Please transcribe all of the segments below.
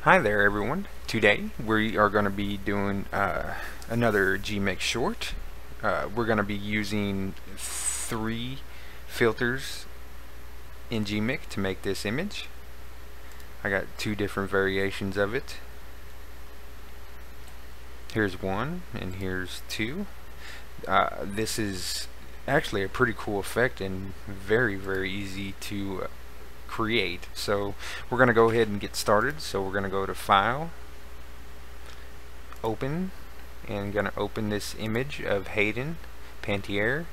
Hi there everyone. Today we are going to be doing another Gmix short. We're going to be using 3 filters in Gmix to make this image. I got 2 different variations of it. Here's 1 and here's 2. This is actually a pretty cool effect and very easy to create. So we're going to go ahead and get started. So we're going to go to File, Open, and going to open this image of Hayden Pantier.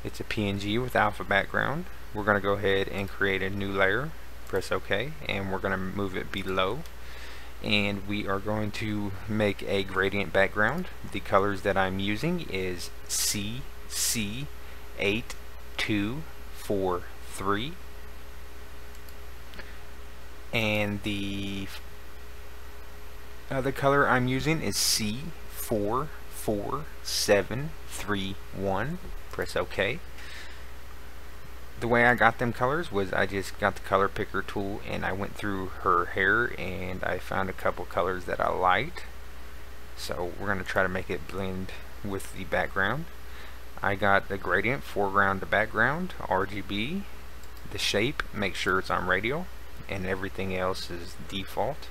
It's a PNG with alpha background. We're going to go ahead and create a new layer. Press OK, and we're going to move it below. And we are going to make a gradient background. The colors that I'm using is CC8243. And the other color I'm using is C44731. Press OK. The way I got them colors was I just got the color picker tool and I went through her hair and I found a couple colors that I liked. So we're going to try to make it blend with the background. I got the gradient, foreground to background, RGB, the shape, make sure it's on radial, and everything else is default.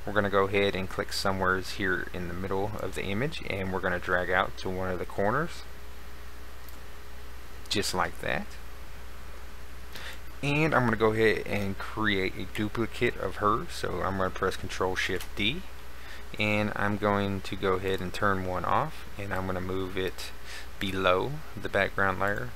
We're going to go ahead and click somewhere here in the middle of the image and we're going to drag out to one of the corners just like that. And I'm going to go ahead and create a duplicate of her. So I'm going to press Ctrl-Shift-D and I'm going to go ahead and turn one off and I'm going to move it below the background layer.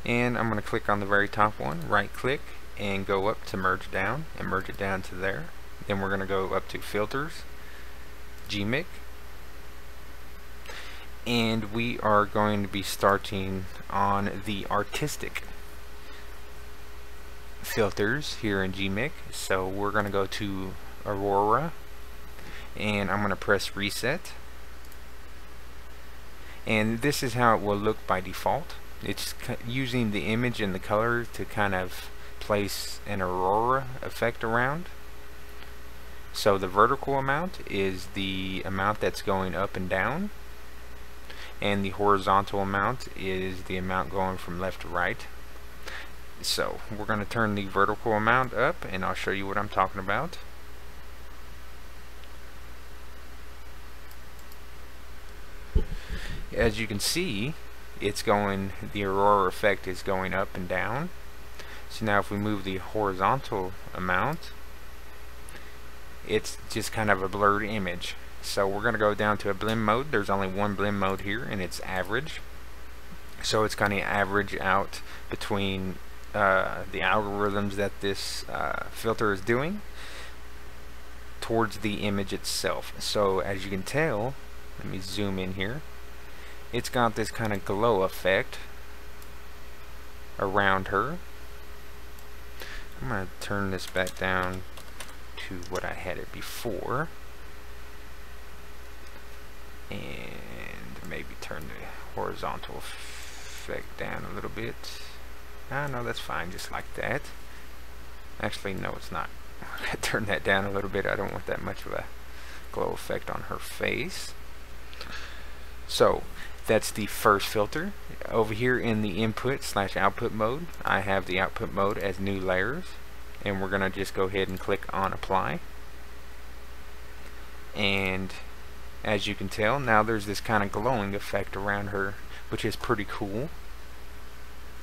And I'm going to click on the very top one, right click, and go up to merge down and merge it down to there. Then we're going to go up to filters, Gmix, and we are going to be starting on the artistic filters here in Gmix. So we're going to go to Aurora and I'm going to press reset, and this is how it will look by default. It's using the image and the color to kind of place an Aurora effect around. So the vertical amount is the amount that's going up and down, and the horizontal amount is the amount going from left to right. So we're going to turn the vertical amount up and I'll show you what I'm talking about. As you can see, it's going, the Aurora effect is going up and down. So now if we move the horizontal amount, it's just kind of a blurred image. So we're going to go down to a blend mode. There's only one blend mode here and it's average. So it's going to average out between the algorithms that this filter is doing towards the image itself. So as you can tell, let me zoom in here, it's got this kind of glow effect around her. I'm going to turn this back down to what I had it before and maybe turn the horizontal effect down a little bit. No, that's fine, just like that. Actually, no, it's not. I'm going to turn that down a little bit. I don't want that much of a glow effect on her face. So that's the first filter. Over here in the input/output mode, I have the output mode as new layers, and we're going to just go ahead and click on apply. And as you can tell, now there's this kind of glowing effect around her, which is pretty cool.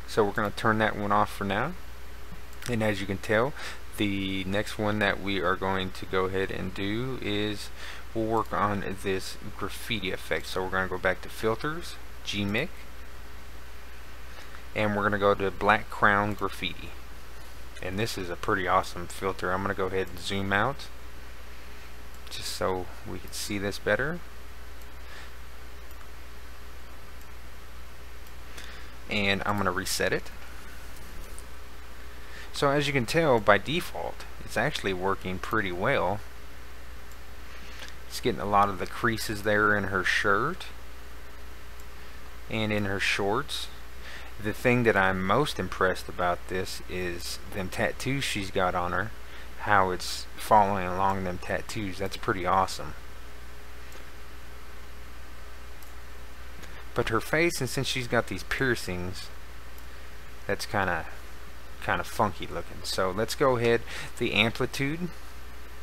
So we're going to turn that one off for now. And as you can tell, the next one that we are going to go ahead and do is we'll work on this graffiti effect. So we're going to go back to filters, Gmix, and we're going to go to black crown graffiti. And this is a pretty awesome filter. I'm going to go ahead and zoom out just so we can see this better. And I'm going to reset it. So as you can tell, by default it's actually working pretty well. It's getting a lot of the creases there in her shirt and in her shorts. The thing that I'm most impressed about this is them tattoos she's got on her. how it's following along them tattoos. That's pretty awesome. But her face, and since she's got these piercings, that's kind of funky looking. So let's go ahead. The amplitude,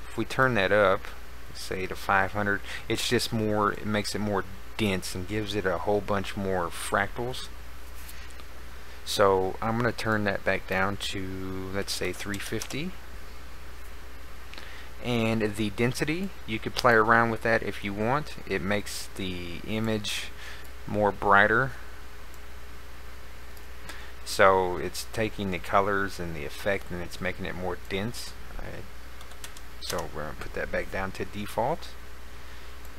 if we turn that up, say to 500, it's just more, it makes it more dense and gives it a whole bunch more fractals. So I'm going to turn that back down to, let's say, 350. And the density, you could play around with that if you want. It makes the image more brighter. So it's taking the colors and the effect and it's making it more dense. So we're going to put that back down to default.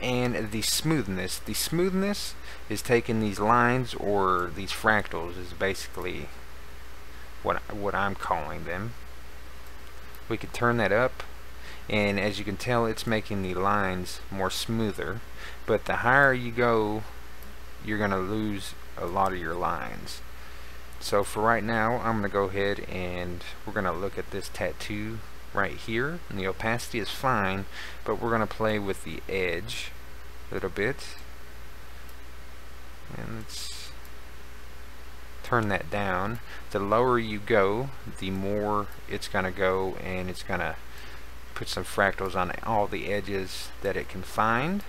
And the smoothness is taking these lines, or these fractals is basically what I'm calling them. We could turn that up, and as you can tell, it's making the lines more smoother. But the higher you go, you're going to lose a lot of your lines. So for right now, I'm going to go ahead and we're going to look at this tattoo right here, and the opacity is fine, but we're going to play with the edge a little bit, and let's turn that down. The lower you go, the more it's going to go, and it's going to put some fractals on all the edges that it can find.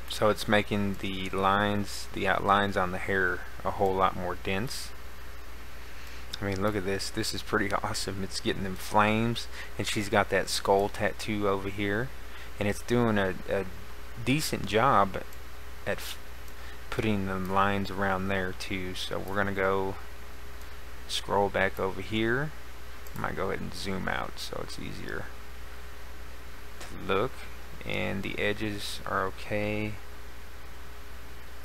So it's making the lines, the outlines on the hair, a whole lot more dense. I mean, look at this. This is pretty awesome. It's getting them flames, and she's got that skull tattoo over here, and it's doing a decent job at putting the lines around there too. So we're gonna go scroll back over here. I might go ahead and zoom out so it's easier to look. And the edges are okay.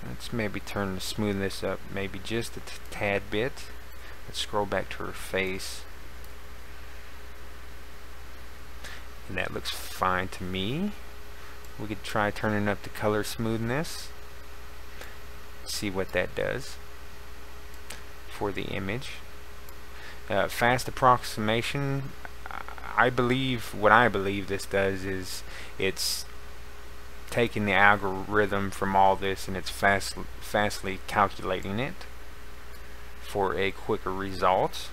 Let's maybe turn the smoothness up maybe just a tad bit. Let's scroll back to her face, and that looks fine to me. We could try turning up the color smoothness, see what that does for the image. Fast approximation, I believe this does is it's taking the algorithm from all this and it's fastly calculating it for a quicker result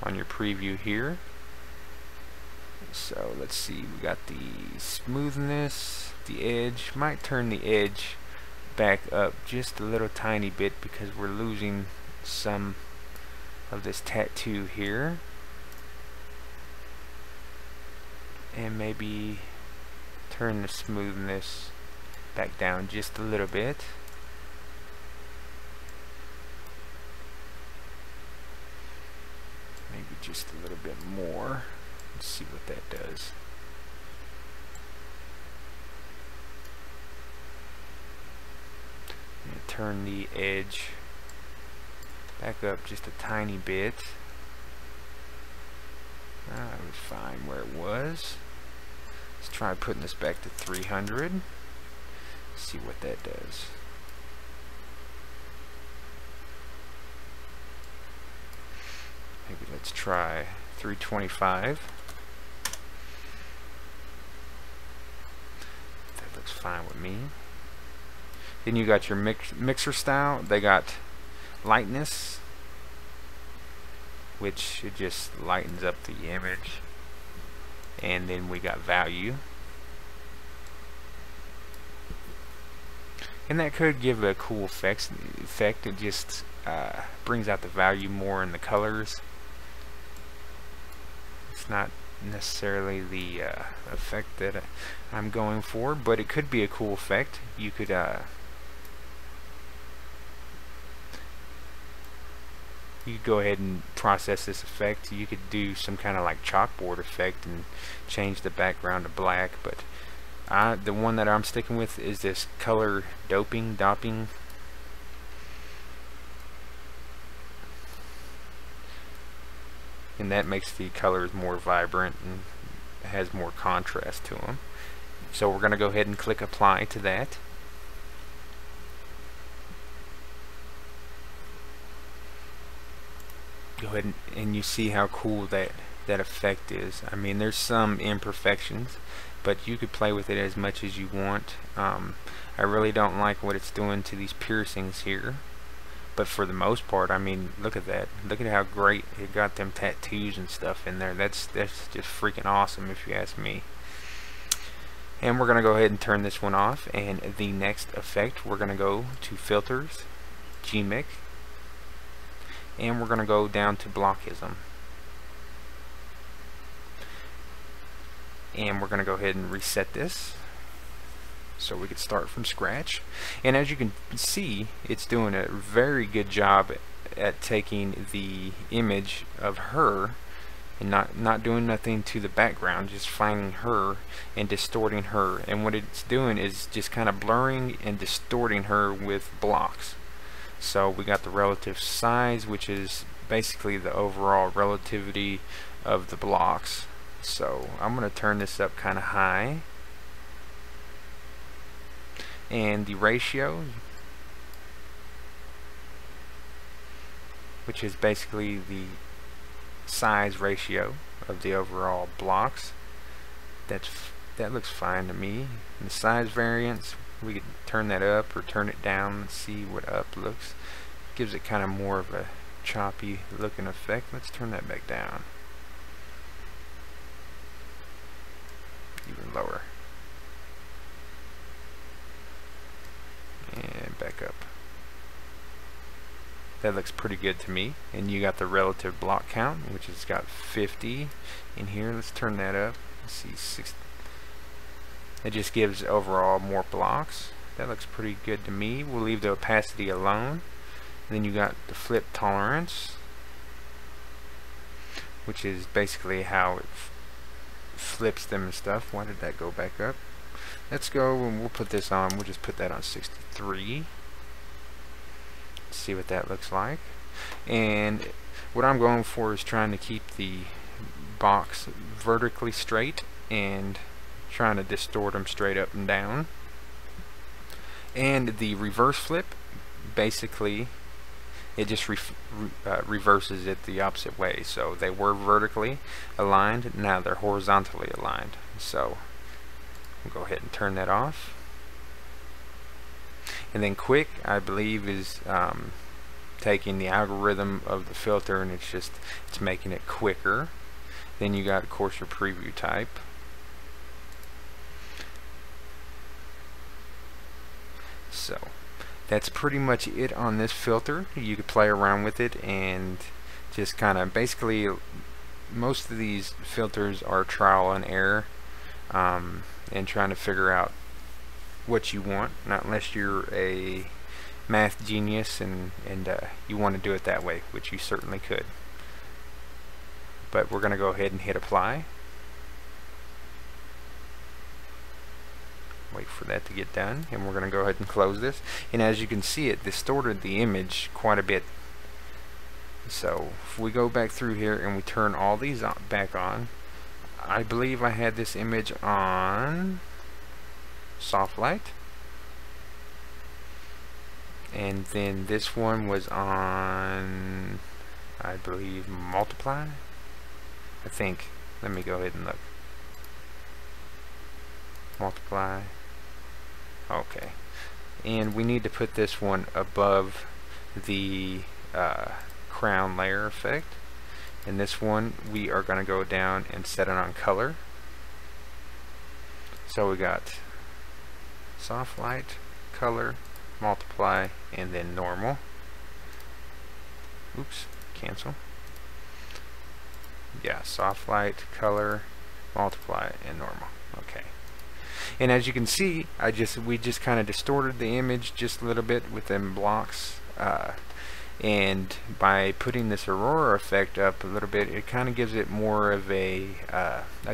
on your preview here. So let's see, we got the smoothness, the edge. Might turn the edge back up just a little tiny bit because we're losing some of this tattoo here. And maybe turn the smoothness back down just a little bit. Maybe just a little bit more. Let's see what that does. I'm gonna turn the edge back up just a tiny bit. It was fine where it was. Let's try putting this back to 300. See what that does. Maybe let's try 325. That looks fine with me. Then you got your mixer style. They got lightness, which it just lightens up the image, and then we got value, and that could give a cool effect. It just brings out the value more in the colors. It's not necessarily the effect that I'm going for, but it could be a cool effect. You could you could go ahead and process this effect. You could do some kind of like chalkboard effect and change the background to black, but the one that I'm sticking with is this color doping, and that makes the colors more vibrant and has more contrast to them. So we're going to go ahead and click apply to that. go ahead and you see how cool that effect is. I mean, there's some imperfections, but you could play with it as much as you want. I really don't like what it's doing to these piercings here, but for the most part, I mean, look at that. Look at how great it got them tattoos and stuff in there. That's just freaking awesome, if you ask me. And we're gonna go ahead and turn this one off, and the next effect, we're gonna go to filters, Gimp, and we're gonna go down to Blockism. And we're gonna go ahead and reset this so we could start from scratch. And as you can see, it's doing a very good job at taking the image of her and not doing nothing to the background, just finding her and distorting her. And what it's doing is just kind of blurring and distorting her with blocks. So we got the relative size, which is basically the overall relativity of the blocks. So I'm going to turn this up kind of high. And the ratio, which is basically the size ratio of the overall blocks, that looks fine to me. And the size variance, we could turn that up or turn it down and see what up looks. Gives it kind of more of a choppy looking effect. Let's turn that back down. Even lower. And back up. That looks pretty good to me. And you got the relative block count, which has got 50 in here. Let's turn that up. Let's see, 60. It just gives overall more blocks. That looks pretty good to me. We'll leave the opacity alone. And then you got the flip tolerance, which is basically how it flips them and stuff. Why did that go back up? Let's go and we'll put this on. We'll just put that on 63. See what that looks like. And what I'm going for is trying to keep the box vertically straight and trying to distort them straight up and down. And the reverse flip, basically it just reverses it the opposite way. So they were vertically aligned, now they're horizontally aligned. So we'll go ahead and turn that off. And then quick, I believe, is taking the algorithm of the filter and it's making it quicker. Then you got, of course, your preview type. So that's pretty much it on this filter. You could play around with it and just kind of basically, most of these filters are trial and error, and trying to figure out what you want, not unless you're a math genius and you want to do it that way, which you certainly could. But we're going to go ahead and hit apply. Wait for that to get done, and we're going to go ahead and close this. And as you can see, it distorted the image quite a bit. So if we go back through here and we turn all these back on, I believe I had this image on soft light, and then this one was on, I believe, multiply. I think, let me go ahead and look. Multiply. Okay, and we need to put this one above the crown layer effect, and this one we are going to go down and set it on color. So we got soft light, color, multiply, and then normal. Oops, cancel. Yeah, soft light, color, multiply, and normal. Okay. And as you can see, we just kind of distorted the image just a little bit with them blocks, and by putting this Aurora effect up a little bit, it kind of gives it more of a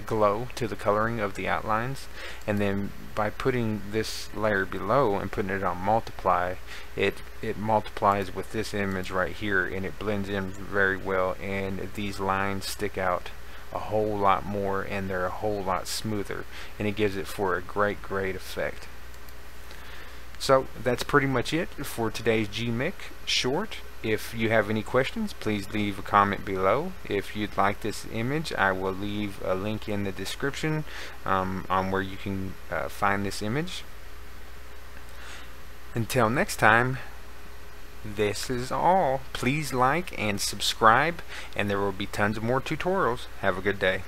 glow to the coloring of the outlines. And then by putting this layer below and putting it on multiply, it multiplies with this image right here, and it blends in very well, and these lines stick out a whole lot more, and they're a whole lot smoother, and it gives it for a great effect. So that's pretty much it for today's Gimp short. If you have any questions, please leave a comment below. If you'd like this image, I will leave a link in the description on where you can find this image. Until next time, this is all. Please like and subscribe, and there will be tons of more tutorials. Have a good day.